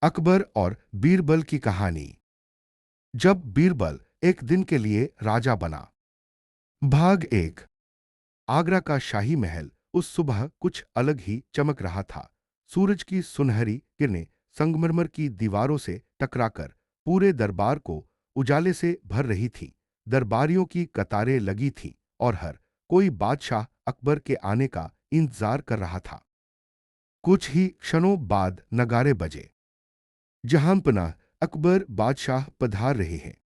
अकबर और बीरबल की कहानी। जब बीरबल एक दिन के लिए राजा बना। भाग एक। आगरा का शाही महल उस सुबह कुछ अलग ही चमक रहा था। सूरज की सुनहरी किरणें संगमरमर की दीवारों से टकराकर पूरे दरबार को उजाले से भर रही थी। दरबारियों की कतारें लगी थीं और हर कोई बादशाह अकबर के आने का इंतजार कर रहा था। कुछ ही क्षणों बाद नगारे बजे। जहांपनाह, अकबर बादशाह पधार रहे हैं।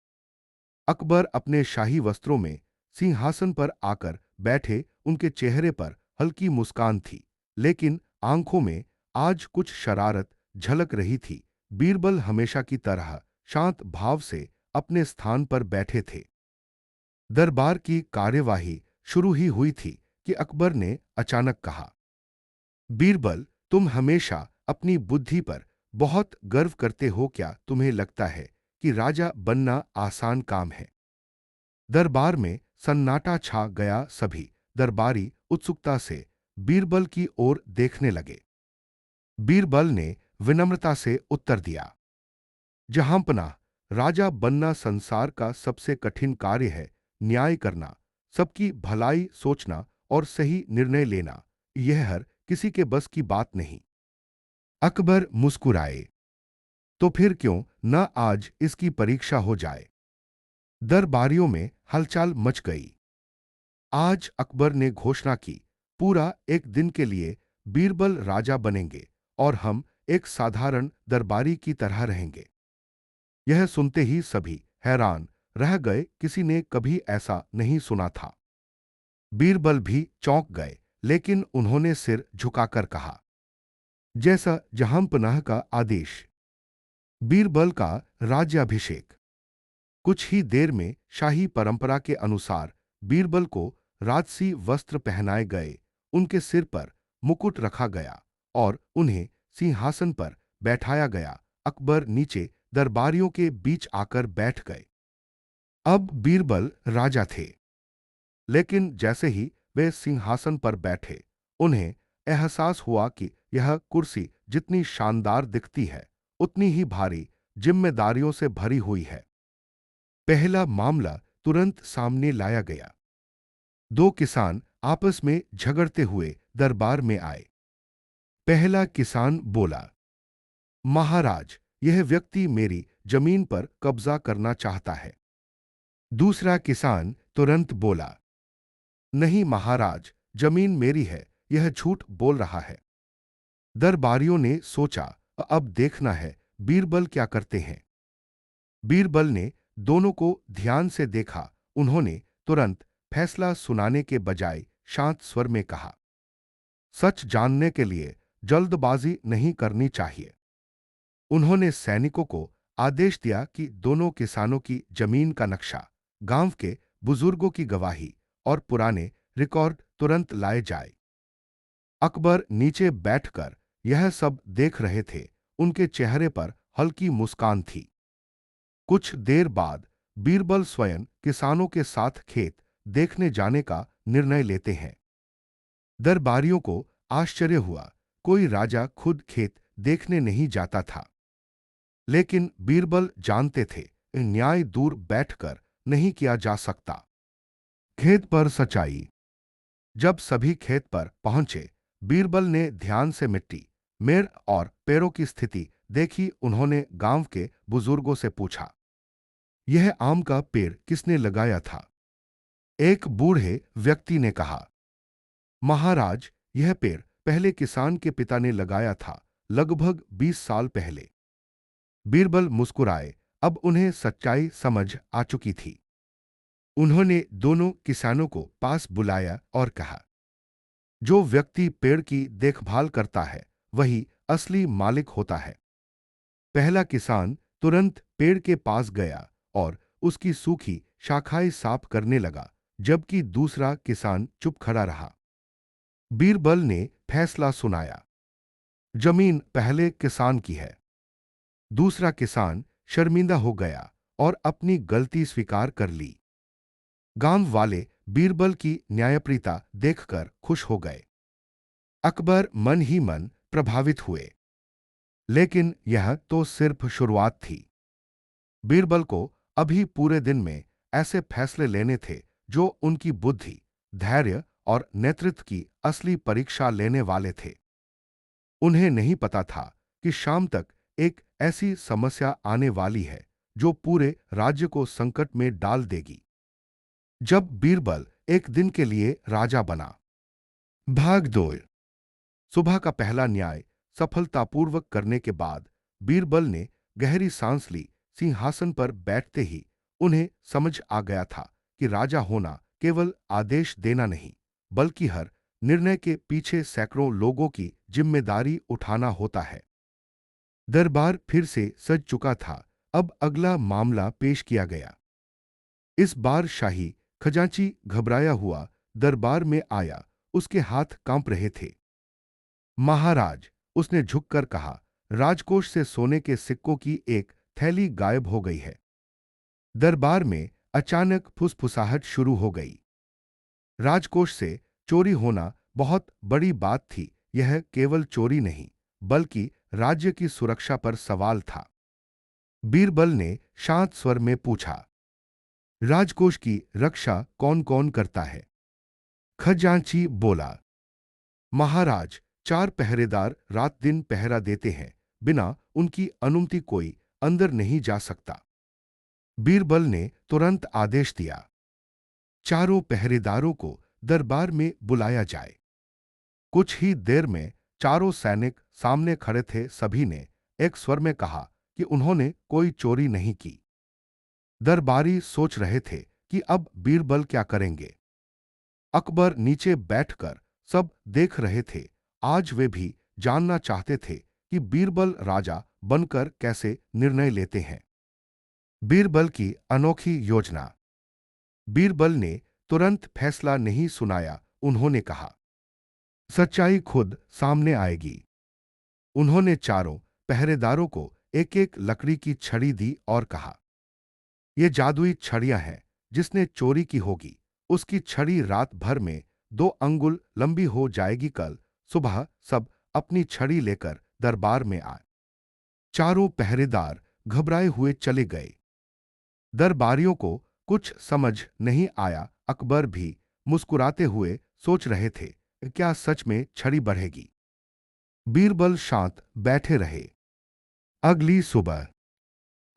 अकबर अपने शाही वस्त्रों में सिंहासन पर आकर बैठे। उनके चेहरे पर हल्की मुस्कान थी, लेकिन आंखों में आज कुछ शरारत झलक रही थी। बीरबल हमेशा की तरह शांत भाव से अपने स्थान पर बैठे थे। दरबार की कार्यवाही शुरू ही हुई थी कि अकबर ने अचानक कहा, बीरबल, तुम हमेशा अपनी बुद्धि पर बहुत गर्व करते हो। क्या तुम्हें लगता है कि राजा बनना आसान काम है? दरबार में सन्नाटा छा गया। सभी दरबारी उत्सुकता से बीरबल की ओर देखने लगे। बीरबल ने विनम्रता से उत्तर दिया, जहांपनाह, राजा बनना संसार का सबसे कठिन कार्य है। न्याय करना, सबकी भलाई सोचना और सही निर्णय लेना, यह हर किसी के बस की बात नहीं। अकबर मुस्कुराए, तो फिर क्यों न आज इसकी परीक्षा हो जाए। दरबारियों में हलचल मच गई। आज अकबर ने घोषणा की, पूरा एक दिन के लिए बीरबल राजा बनेंगे और हम एक साधारण दरबारी की तरह रहेंगे। यह सुनते ही सभी हैरान रह गए। किसी ने कभी ऐसा नहीं सुना था। बीरबल भी चौंक गए, लेकिन उन्होंने सिर झुकाकर कहा, जैसा जहांपनाह का आदेश। बीरबल का राज्याभिषेक। कुछ ही देर में शाही परंपरा के अनुसार बीरबल को राजसी वस्त्र पहनाए गए। उनके सिर पर मुकुट रखा गया और उन्हें सिंहासन पर बैठाया गया। अकबर नीचे दरबारियों के बीच आकर बैठ गए। अब बीरबल राजा थे, लेकिन जैसे ही वे सिंहासन पर बैठे, उन्हें एहसास हुआ कि यह कुर्सी जितनी शानदार दिखती है, उतनी ही भारी जिम्मेदारियों से भरी हुई है। पहला मामला तुरंत सामने लाया गया। दो किसान आपस में झगड़ते हुए दरबार में आए। पहला किसान बोला, महाराज, यह व्यक्ति मेरी जमीन पर कब्जा करना चाहता है। दूसरा किसान तुरंत बोला, नहीं महाराज, जमीन मेरी है, यह झूठ बोल रहा है। दरबारियों ने सोचा, अब देखना है बीरबल क्या करते हैं। बीरबल ने दोनों को ध्यान से देखा। उन्होंने तुरंत फैसला सुनाने के बजाय शांत स्वर में कहा, सच जानने के लिए जल्दबाजी नहीं करनी चाहिए। उन्होंने सैनिकों को आदेश दिया कि दोनों किसानों की जमीन का नक्शा, गांव के बुजुर्गों की गवाही और पुराने रिकॉर्ड तुरंत लाए जाए। अकबर नीचे बैठकर यह सब देख रहे थे। उनके चेहरे पर हल्की मुस्कान थी। कुछ देर बाद बीरबल स्वयं किसानों के साथ खेत देखने जाने का निर्णय लेते हैं। दरबारियों को आश्चर्य हुआ। कोई राजा खुद खेत देखने नहीं जाता था। लेकिन बीरबल जानते थे, न्याय दूर बैठकर नहीं किया जा सकता। खेत पर सच्चाई। जब सभी खेत पर पहुंचे, बीरबल ने ध्यान से मिट्टी, मेड़ और पेड़ों की स्थिति देखी। उन्होंने गांव के बुजुर्गों से पूछा, यह आम का पेड़ किसने लगाया था? एक बूढ़े व्यक्ति ने कहा, महाराज, यह पेड़ पहले किसान के पिता ने लगाया था, लगभग 20 साल पहले। बीरबल मुस्कुराए। अब उन्हें सच्चाई समझ आ चुकी थी। उन्होंने दोनों किसानों को पास बुलाया और कहा, जो व्यक्ति पेड़ की देखभाल करता है, वही असली मालिक होता है। पहला किसान तुरंत पेड़ के पास गया और उसकी सूखी शाखाएं साफ करने लगा, जबकि दूसरा किसान चुप खड़ा रहा। बीरबल ने फैसला सुनाया, जमीन पहले किसान की है। दूसरा किसान शर्मिंदा हो गया और अपनी गलती स्वीकार कर ली। गांव वाले बीरबल की न्यायप्रियता देखकर खुश हो गए। अकबर मन ही मन प्रभावित हुए। लेकिन यह तो सिर्फ शुरुआत थी। बीरबल को अभी पूरे दिन में ऐसे फैसले लेने थे जो उनकी बुद्धि, धैर्य और नेतृत्व की असली परीक्षा लेने वाले थे। उन्हें नहीं पता था कि शाम तक एक ऐसी समस्या आने वाली है जो पूरे राज्य को संकट में डाल देगी। जब बीरबल एक दिन के लिए राजा बना। भाग 2। सुबह का पहला न्याय सफलतापूर्वक करने के बाद बीरबल ने गहरी सांस ली। सिंहासन पर बैठते ही उन्हें समझ आ गया था कि राजा होना केवल आदेश देना नहीं, बल्कि हर निर्णय के पीछे सैकड़ों लोगों की जिम्मेदारी उठाना होता है। दरबार फिर से सज चुका था। अब अगला मामला पेश किया गया। इस बार शाही खजांची घबराया हुआ दरबार में आया। उसके हाथ कांप रहे थे। महाराज, उसने झुककर कहा, राजकोष से सोने के सिक्कों की एक थैली गायब हो गई है। दरबार में अचानक फुसफुसाहट शुरू हो गई। राजकोष से चोरी होना बहुत बड़ी बात थी। यह केवल चोरी नहीं, बल्कि राज्य की सुरक्षा पर सवाल था। बीरबल ने शांत स्वर में पूछा, राजकोष की रक्षा कौन कौन करता है? खजांची बोला, महाराज, 4 पहरेदार रात दिन पहरा देते हैं। बिना उनकी अनुमति कोई अंदर नहीं जा सकता। बीरबल ने तुरंत आदेश दिया, चारों पहरेदारों को दरबार में बुलाया जाए। कुछ ही देर में चारों सैनिक सामने खड़े थे। सभी ने एक स्वर में कहा कि उन्होंने कोई चोरी नहीं की। दरबारी सोच रहे थे कि अब बीरबल क्या करेंगे। अकबर नीचे बैठकर सब देख रहे थे। आज वे भी जानना चाहते थे कि बीरबल राजा बनकर कैसे निर्णय लेते हैं। बीरबल की अनोखी योजना। बीरबल ने तुरंत फैसला नहीं सुनाया। उन्होंने कहा, सच्चाई खुद सामने आएगी। उन्होंने चारों पहरेदारों को एक एक लकड़ी की छड़ी दी और कहा, ये जादुई छड़ियां हैं। जिसने चोरी की होगी उसकी छड़ी रात भर में 2 अंगुल लंबी हो जाएगी। कल सुबह सब अपनी छड़ी लेकर दरबार में आए। चारों पहरेदार घबराए हुए चले गए। दरबारियों को कुछ समझ नहीं आया। अकबर भी मुस्कुराते हुए सोच रहे थे, क्या सच में छड़ी बढ़ेगी? बीरबल शांत बैठे रहे। अगली सुबह,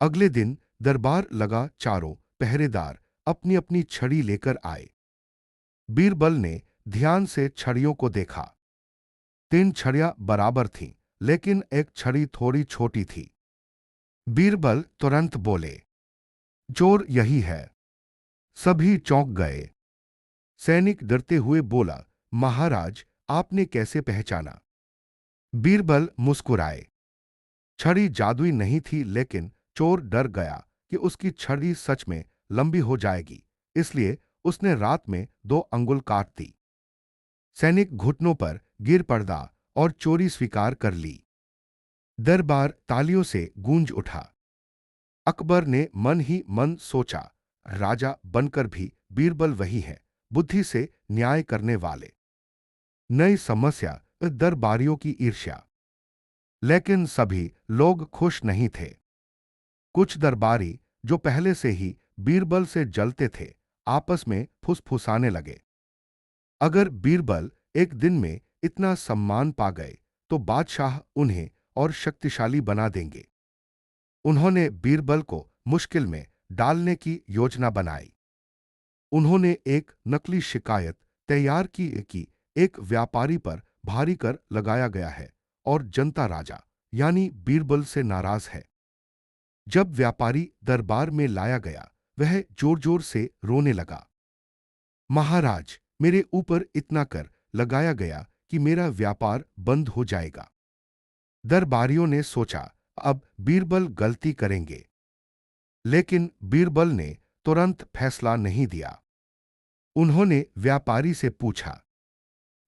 अगले दिन दरबार लगा। चारों पहरेदार अपनी अपनी छड़ी लेकर आए। बीरबल ने ध्यान से छड़ियों को देखा। 3 छड़ियां बराबर थीं, लेकिन एक छड़ी थोड़ी छोटी थी। बीरबल तुरंत बोले, चोर यही है। सभी चौंक गए। सैनिक डरते हुए बोला, महाराज, आपने कैसे पहचाना? बीरबल मुस्कुराए। छड़ी जादुई नहीं थी, लेकिन चोर डर गया कि उसकी छड़ी सच में लंबी हो जाएगी, इसलिए उसने रात में 2 अंगुल काट दी। सैनिक घुटनों पर गिर पड़ा और चोरी स्वीकार कर ली। दरबार तालियों से गूंज उठा। अकबर ने मन ही मन सोचा, राजा बनकर भी बीरबल वही है, बुद्धि से न्याय करने वाले। नई समस्या, दरबारियों की ईर्ष्या। लेकिन सभी लोग खुश नहीं थे। कुछ दरबारी जो पहले से ही बीरबल से जलते थे, आपस में फुसफुसाने लगे। अगर बीरबल एक दिन में इतना सम्मान पा गए तो बादशाह उन्हें और शक्तिशाली बना देंगे। उन्होंने बीरबल को मुश्किल में डालने की योजना बनाई। उन्होंने एक नकली शिकायत तैयार की कि एक व्यापारी पर भारी कर लगाया गया है और जनता राजा यानी बीरबल से नाराज है। जब व्यापारी दरबार में लाया गया, वह जोर जोर से रोने लगा। महाराज, मेरे ऊपर इतना कर लगाया गया कि मेरा व्यापार बंद हो जाएगा। दरबारियों ने सोचा, अब बीरबल गलती करेंगे। लेकिन बीरबल ने तुरंत फैसला नहीं दिया। उन्होंने व्यापारी से पूछा,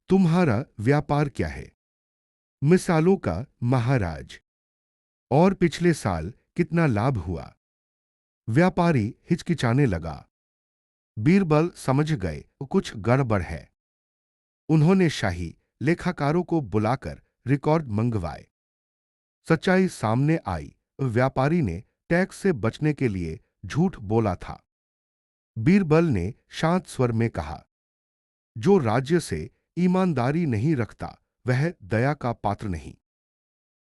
तुम्हारा व्यापार क्या है? मिसालों का, महाराज। और पिछले साल कितना लाभ हुआ? व्यापारी हिचकिचाने लगा। बीरबल समझ गए कुछ गड़बड़ है। उन्होंने शाही लेखाकारों को बुलाकर रिकॉर्ड मंगवाए। सच्चाई सामने आई। व्यापारी ने टैक्स से बचने के लिए झूठ बोला था। बीरबल ने शांत स्वर में कहा, जो राज्य से ईमानदारी नहीं रखता वह दया का पात्र नहीं।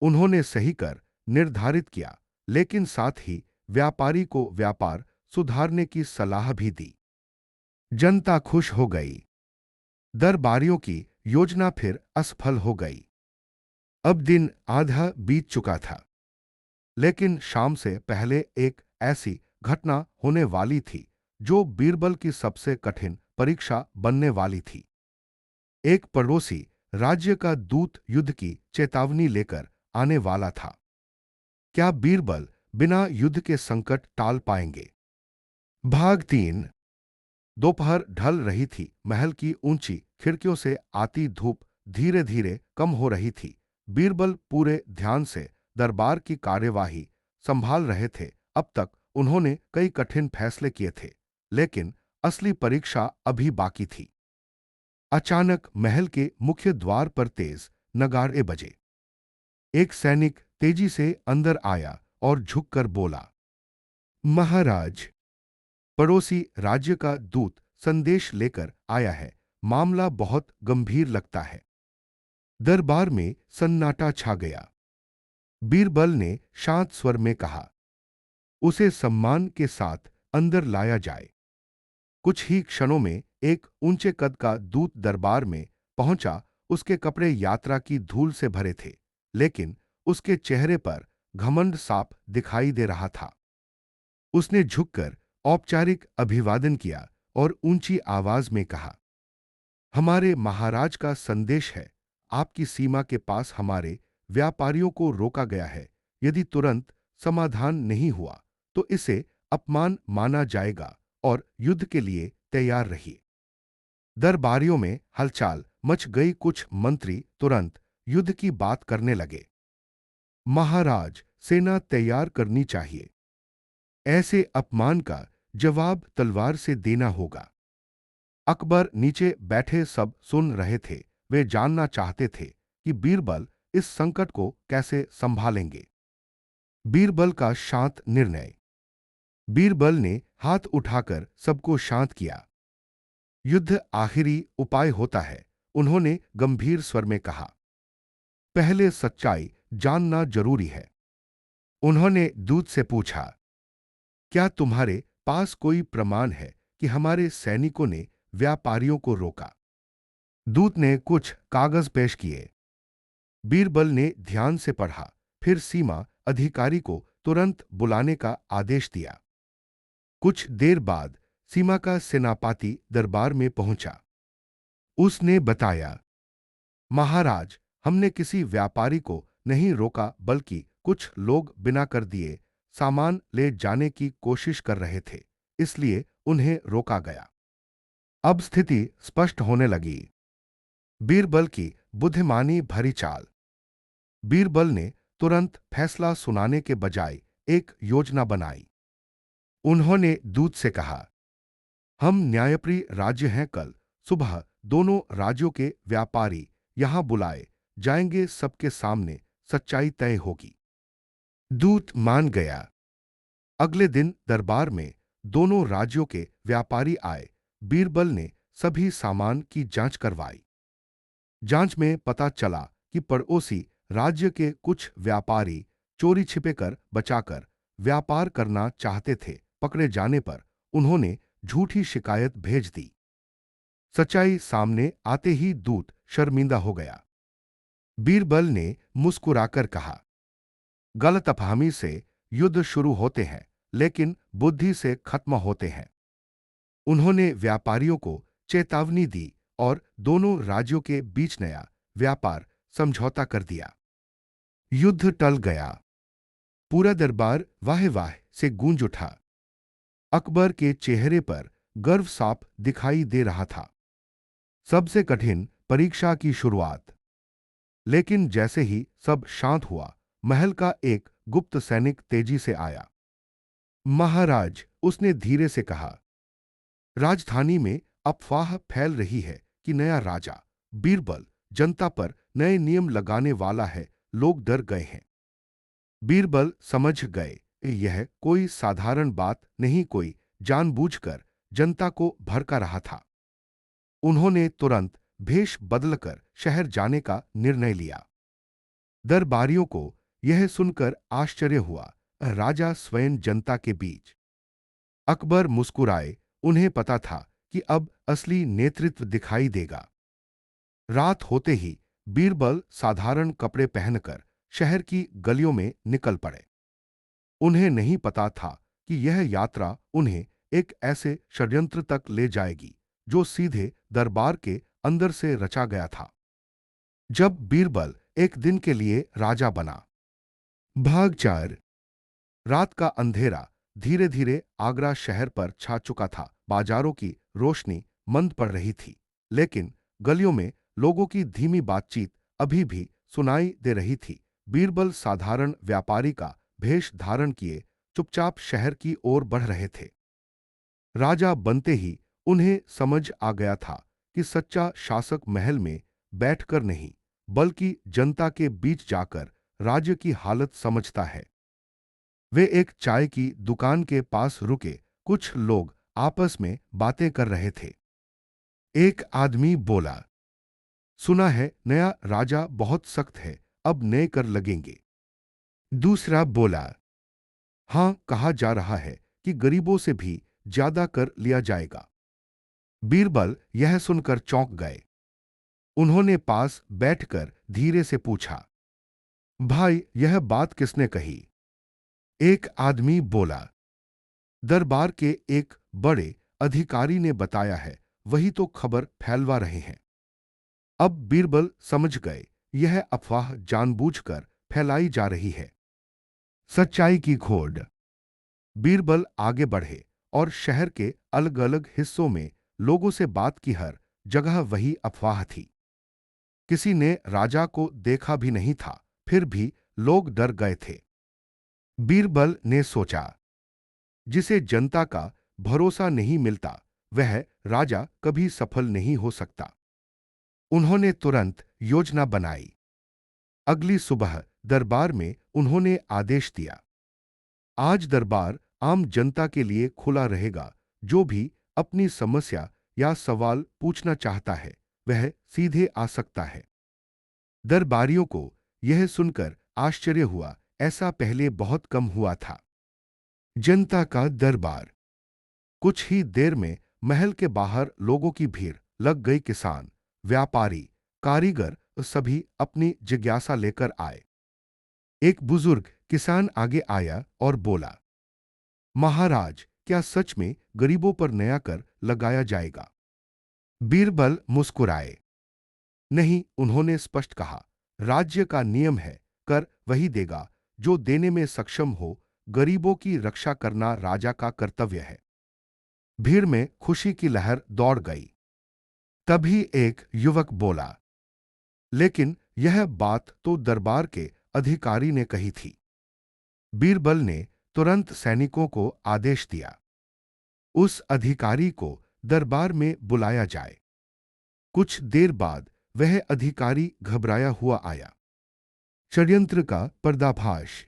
उन्होंने सही कर निर्धारित किया, लेकिन साथ ही व्यापारी को व्यापार सुधारने की सलाह भी दी। जनता खुश हो गई। दरबारियों की योजना फिर असफल हो गई। अब दिन आधा बीत चुका था, लेकिन शाम से पहले एक ऐसी घटना होने वाली थी जो बीरबल की सबसे कठिन परीक्षा बनने वाली थी। एक पड़ोसी राज्य का दूत युद्ध की चेतावनी लेकर आने वाला था। क्या बीरबल बिना युद्ध के संकट टाल पाएंगे? भाग 3। दोपहर ढल रही थी। महल की ऊंची खिड़कियों से आती धूप धीरे धीरे कम हो रही थी। बीरबल पूरे ध्यान से दरबार की कार्यवाही संभाल रहे थे। अब तक उन्होंने कई कठिन फैसले किए थे, लेकिन असली परीक्षा अभी बाकी थी। अचानक महल के मुख्य द्वार पर तेज नगाड़े बजे। एक सैनिक तेजी से अंदर आया और झुककर बोला, महाराज, पड़ोसी राज्य का दूत संदेश लेकर आया है। मामला बहुत गंभीर लगता है। दरबार में सन्नाटा छा गया। बीरबल ने शांत स्वर में कहा, उसे सम्मान के साथ अंदर लाया जाए। कुछ ही क्षणों में एक ऊंचे कद का दूत दरबार में पहुंचा। उसके कपड़े यात्रा की धूल से भरे थे, लेकिन उसके चेहरे पर घमंड साफ दिखाई दे रहा था। उसने झुककर औपचारिक अभिवादन किया और ऊंची आवाज में कहा, हमारे महाराज का संदेश है। आपकी सीमा के पास हमारे व्यापारियों को रोका गया है। यदि तुरंत समाधान नहीं हुआ तो इसे अपमान माना जाएगा और युद्ध के लिए तैयार रहिए। दरबारियों में हलचल मच गई। कुछ मंत्री तुरंत युद्ध की बात करने लगे। महाराज, सेना तैयार करनी चाहिए। ऐसे अपमान का जवाब तलवार से देना होगा। अकबर नीचे बैठे सब सुन रहे थे। वे जानना चाहते थे कि बीरबल इस संकट को कैसे संभालेंगे। बीरबल का शांत निर्णय। बीरबल ने हाथ उठाकर सबको शांत किया। युद्ध आखिरी उपाय होता है, उन्होंने गंभीर स्वर में कहा। पहले सच्चाई जानना जरूरी है। उन्होंने दूत से पूछा, क्या तुम्हारे पास कोई प्रमाण है कि हमारे सैनिकों ने व्यापारियों को रोका? दूत ने कुछ कागज पेश किए। बीरबल ने ध्यान से पढ़ा, फिर सीमा अधिकारी को तुरंत बुलाने का आदेश दिया। कुछ देर बाद सीमा का सेनापति दरबार में पहुंचा। उसने बताया, महाराज, हमने किसी व्यापारी को नहीं रोका, बल्कि कुछ लोग बिना कर दिए सामान ले जाने की कोशिश कर रहे थे, इसलिए उन्हें रोका गया। अब स्थिति स्पष्ट होने लगी। बीरबल की बुद्धिमानी भरी चाल। बीरबल ने तुरंत फैसला सुनाने के बजाय एक योजना बनाई। उन्होंने दूत से कहा, हम न्यायप्रिय राज्य हैं। कल सुबह दोनों राज्यों के व्यापारी यहां बुलाए जाएंगे। सबके सामने सच्चाई तय होगी। दूत मान गया। अगले दिन दरबार में दोनों राज्यों के व्यापारी आए। बीरबल ने सभी सामान की जांच करवाई। जांच में पता चला कि पड़ोसी राज्य के कुछ व्यापारी चोरी छिपेकर बचाकर व्यापार करना चाहते थे। पकड़े जाने पर उन्होंने झूठी शिकायत भेज दी। सच्चाई सामने आते ही दूत शर्मिंदा हो गया। बीरबल ने मुस्कुराकर कहा, गलतफहमी से युद्ध शुरू होते हैं, लेकिन बुद्धि से खत्म होते हैं। उन्होंने व्यापारियों को चेतावनी दी और दोनों राज्यों के बीच नया व्यापार समझौता कर दिया। युद्ध टल गया। पूरा दरबार वाह वाह से गूंज उठा। अकबर के चेहरे पर गर्व साफ दिखाई दे रहा था। सबसे कठिन परीक्षा की शुरुआत। लेकिन जैसे ही सब शांत हुआ, महल का एक गुप्त सैनिक तेजी से आया। महाराज, उसने धीरे से कहा, राजधानी में अफवाह फैल रही है कि नया राजा बीरबल जनता पर नए नियम लगाने वाला है। लोग डर गए हैं। बीरबल समझ गए, यह कोई साधारण बात नहीं, कोई जानबूझकर जनता को भड़का रहा था। उन्होंने तुरंत भेष बदलकर शहर जाने का निर्णय लिया। दरबारियों को यह सुनकर आश्चर्य हुआ, राजा स्वयं जनता के बीच। अकबर मुस्कुराए, उन्हें पता था कि अब असली नेतृत्व दिखाई देगा। रात होते ही बीरबल साधारण कपड़े पहनकर शहर की गलियों में निकल पड़े। उन्हें नहीं पता था कि यह यात्रा उन्हें एक ऐसे षड्यंत्र तक ले जाएगी जो सीधे दरबार के अंदर से रचा गया था। जब बीरबल एक दिन के लिए राजा बना। भाग 4। रात का अंधेरा धीरे धीरे आगरा शहर पर छा चुका था। बाजारों की रोशनी मंद पड़ रही थी, लेकिन गलियों में लोगों की धीमी बातचीत अभी भी सुनाई दे रही थी। बीरबल साधारण व्यापारी का भेष धारण किए चुपचाप शहर की ओर बढ़ रहे थे। राजा बनते ही उन्हें समझ आ गया था कि सच्चा शासक महल में बैठकर नहीं, बल्कि जनता के बीच जाकर राज्य की हालत समझता है। वे एक चाय की दुकान के पास रुके। कुछ लोग आपस में बातें कर रहे थे। एक आदमी बोला, सुना है नया राजा बहुत सख्त है, अब नए कर लगेंगे। दूसरा बोला, हां, कहा जा रहा है कि गरीबों से भी ज्यादा कर लिया जाएगा। बीरबल यह सुनकर चौंक गए। उन्होंने पास बैठकर धीरे से पूछा, भाई, यह बात किसने कही? एक आदमी बोला, दरबार के एक बड़े अधिकारी ने बताया है, वही तो खबर फैलवा रहे हैं। अब बीरबल समझ गए, यह अफवाह जानबूझकर फैलाई जा रही है। सच्चाई की खोज। बीरबल आगे बढ़े और शहर के अलग अलग हिस्सों में लोगों से बात की। हर जगह वही अफवाह थी। किसी ने राजा को देखा भी नहीं था, फिर भी लोग डर गए थे। बीरबल ने सोचा, जिसे जनता का भरोसा नहीं मिलता, वह राजा कभी सफल नहीं हो सकता। उन्होंने तुरंत योजना बनाई। अगली सुबह दरबार में उन्होंने आदेश दिया, आज दरबार आम जनता के लिए खुला रहेगा। जो भी अपनी समस्या या सवाल पूछना चाहता है, वह सीधे आ सकता है। दरबारियों को यह सुनकर आश्चर्य हुआ, ऐसा पहले बहुत कम हुआ था। जनता का दरबार। कुछ ही देर में महल के बाहर लोगों की भीड़ लग गई। किसान, व्यापारी, कारीगर सभी अपनी जिज्ञासा लेकर आए। एक बुजुर्ग किसान आगे आया और बोला, महाराज, क्या सच में गरीबों पर नया कर लगाया जाएगा? बीरबल मुस्कुराए। नहीं, उन्होंने स्पष्ट कहा, राज्य का नियम है, कर वही देगा जो देने में सक्षम हो। गरीबों की रक्षा करना राजा का कर्तव्य है। भीड़ में खुशी की लहर दौड़ गई। तभी एक युवक बोला, लेकिन यह बात तो दरबार के अधिकारी ने कही थी। बीरबल ने तुरंत सैनिकों को आदेश दिया, उस अधिकारी को दरबार में बुलाया जाए। कुछ देर बाद वह अधिकारी घबराया हुआ आया। षड्यंत्र का पर्दाफाश।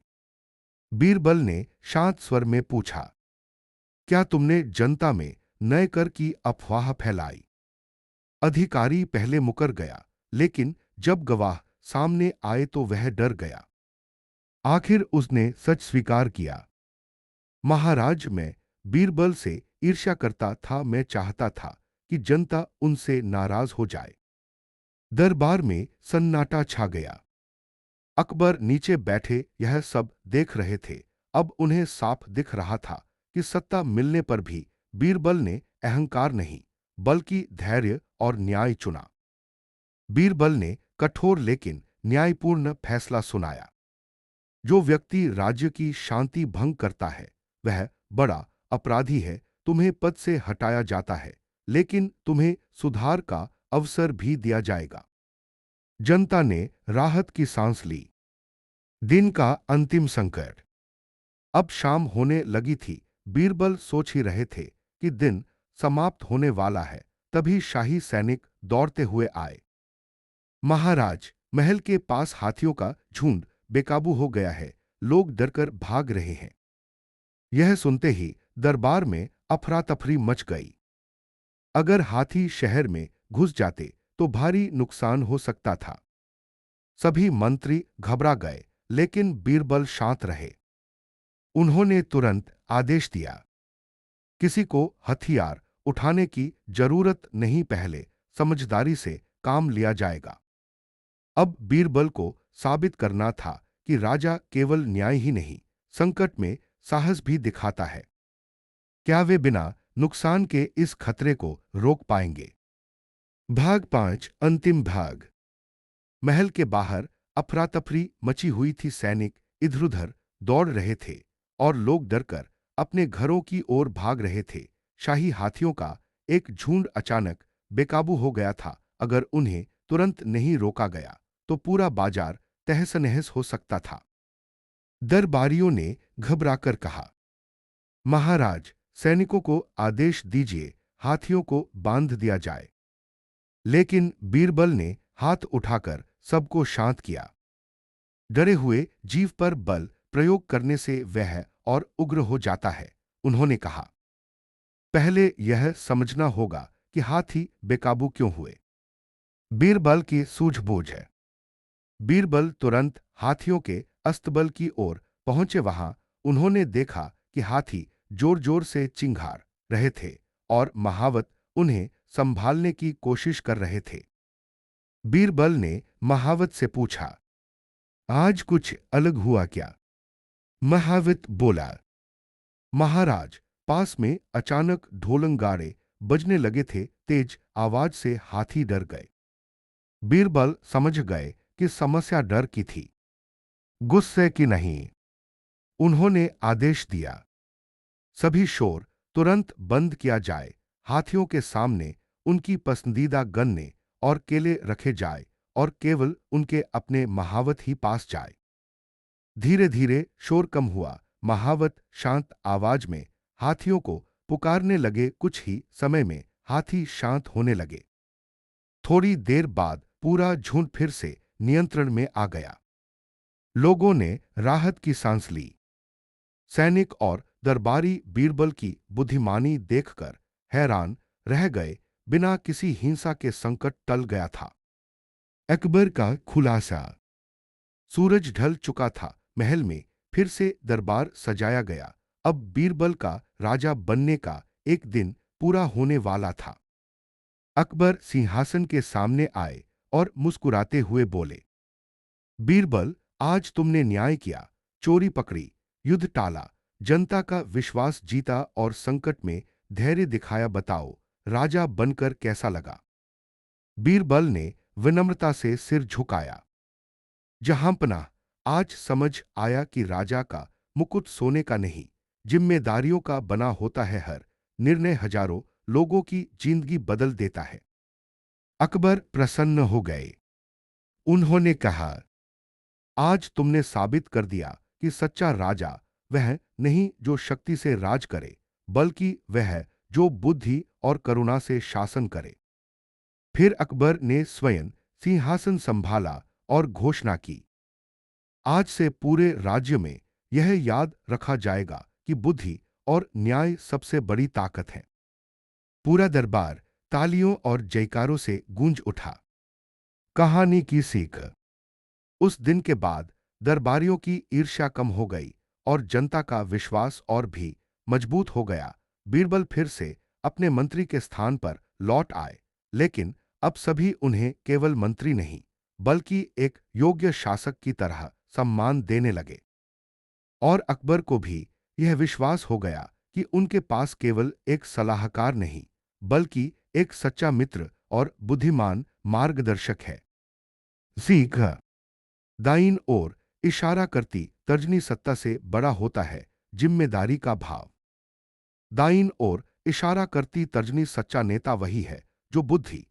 बीरबल ने शांत स्वर में पूछा, क्या तुमने जनता में नए कर की अफवाह फैलाई? अधिकारी पहले मुकर गया, लेकिन जब गवाह सामने आए तो वह डर गया। आखिर उसने सच स्वीकार किया, महाराज, मैं बीरबल से ईर्ष्या करता था। मैं चाहता था कि जनता उनसे नाराज हो जाए। दरबार में सन्नाटा छा गया। अकबर नीचे बैठे यह सब देख रहे थे। अब उन्हें साफ दिख रहा था कि सत्ता मिलने पर भी बीरबल ने अहंकार नहीं, बल्कि धैर्य और न्याय चुना। बीरबल ने कठोर लेकिन न्यायपूर्ण फैसला सुनाया, जो व्यक्ति राज्य की शांति भंग करता है, वह बड़ा अपराधी है। तुम्हें पद से हटाया जाता है, लेकिन तुम्हें सुधार का अवसर भी दिया जाएगा। जनता ने राहत की सांस ली। दिन का अंतिम संकट। अब शाम होने लगी थी। बीरबल सोच ही रहे थे कि दिन समाप्त होने वाला है, तभी शाही सैनिक दौड़ते हुए आए। महाराज, महल के पास हाथियों का झुंड बेकाबू हो गया है। लोग डरकर भाग रहे हैं। यह सुनते ही दरबार में अफरा तफरी मच गई। अगर हाथी शहर में घुस जाते तो भारी नुकसान हो सकता था। सभी मंत्री घबरा गए, लेकिन बीरबल शांत रहे। उन्होंने तुरंत आदेश दिया, किसी को हथियार उठाने की जरूरत नहीं, पहले समझदारी से काम लिया जाएगा। अब बीरबल को साबित करना था कि राजा केवल न्याय ही नहीं, संकट में साहस भी दिखाता है। क्या वे बिना नुकसान के इस खतरे को रोक पाएंगे? भाग 5, अंतिम भाग। महल के बाहर अफरा तफरी मची हुई थी। सैनिक इधर उधर दौड़ रहे थे और लोग डरकर अपने घरों की ओर भाग रहे थे। शाही हाथियों का एक झुंड अचानक बेकाबू हो गया था। अगर उन्हें तुरंत नहीं रोका गया तो पूरा बाजार तहस नहस हो सकता था। दरबारियों ने घबराकर कहा, महाराज, सैनिकों को आदेश दीजिए, हाथियों को बांध दिया जाए। लेकिन बीरबल ने हाथ उठाकर सबको शांत किया। डरे हुए जीव पर बल प्रयोग करने से वह और उग्र हो जाता है। उन्होंने कहा, पहले यह समझना होगा कि हाथी बेकाबू क्यों हुए। बीरबल की सूझबूझ है। बीरबल तुरंत हाथियों के अस्तबल की ओर पहुंचे। वहां उन्होंने देखा कि हाथी जोर जोर से चिंघार रहे थे और महावत उन्हें संभालने की कोशिश कर रहे थे। बीरबल ने महावत से पूछा, आज कुछ अलग हुआ क्या? महावत बोला, महाराज, पास में अचानक ढोलंगाड़े बजने लगे थे। तेज आवाज से हाथी डर गए। बीरबल समझ गए कि समस्या डर की थी, गुस्से की नहीं। उन्होंने आदेश दिया, सभी शोर तुरंत बंद किया जाए। हाथियों के सामने उनकी पसंदीदा गन्ने और केले रखे जाए और केवल उनके अपने महावत ही पास जाए। धीरे धीरे शोर कम हुआ। महावत शांत आवाज में हाथियों को पुकारने लगे। कुछ ही समय में हाथी शांत होने लगे। थोड़ी देर बाद पूरा झुंड फिर से नियंत्रण में आ गया। लोगों ने राहत की सांस ली। सैनिक और दरबारी बीरबल की बुद्धिमानी देखकर हैरान रह गए। बिना किसी हिंसा के संकट टल गया था। अकबर का खुलासा। सूरज ढल चुका था। महल में फिर से दरबार सजाया गया। अब बीरबल का राजा बनने का एक दिन पूरा होने वाला था। अकबर सिंहासन के सामने आए और मुस्कुराते हुए बोले, बीरबल, आज तुमने न्याय किया, चोरी पकड़ी, युद्ध टाला, जनता का विश्वास जीता और संकट में धैर्य दिखाया। बताओ, राजा बनकर कैसा लगा? बीरबल ने विनम्रता से सिर झुकाया। जहांपनाह, आज समझ आया कि राजा का मुकुट सोने का नहीं, जिम्मेदारियों का बना होता है। हर निर्णय हजारों लोगों की जिंदगी बदल देता है। अकबर प्रसन्न हो गए। उन्होंने कहा, आज तुमने साबित कर दिया कि सच्चा राजा वह नहीं जो शक्ति से राज करे, बल्कि वह जो बुद्धि और करुणा से शासन करे। फिर अकबर ने स्वयं सिंहासन संभाला और घोषणा की, आज से पूरे राज्य में यह याद रखा जाएगा कि बुद्धि और न्याय सबसे बड़ी ताकत है। पूरा दरबार तालियों और जयकारों से गूंज उठा। कहानी की सीख। उस दिन के बाद दरबारियों की ईर्ष्या कम हो गई और जनता का विश्वास और भी मजबूत हो गया। बीरबल फिर से अपने मंत्री के स्थान पर लौट आए, लेकिन अब सभी उन्हें केवल मंत्री नहीं, बल्कि एक योग्य शासक की तरह सम्मान देने लगे। और अकबर को भी यह विश्वास हो गया कि उनके पास केवल एक सलाहकार नहीं, बल्कि एक सच्चा मित्र और बुद्धिमान मार्गदर्शक है। सीख। दाईं ओर इशारा करती तर्जनी सत्ता से बड़ा होता है जिम्मेदारी का भाव। दाईं ओर इशारा करती तर्जनी सच्चा नेता वही है जो बुद्धि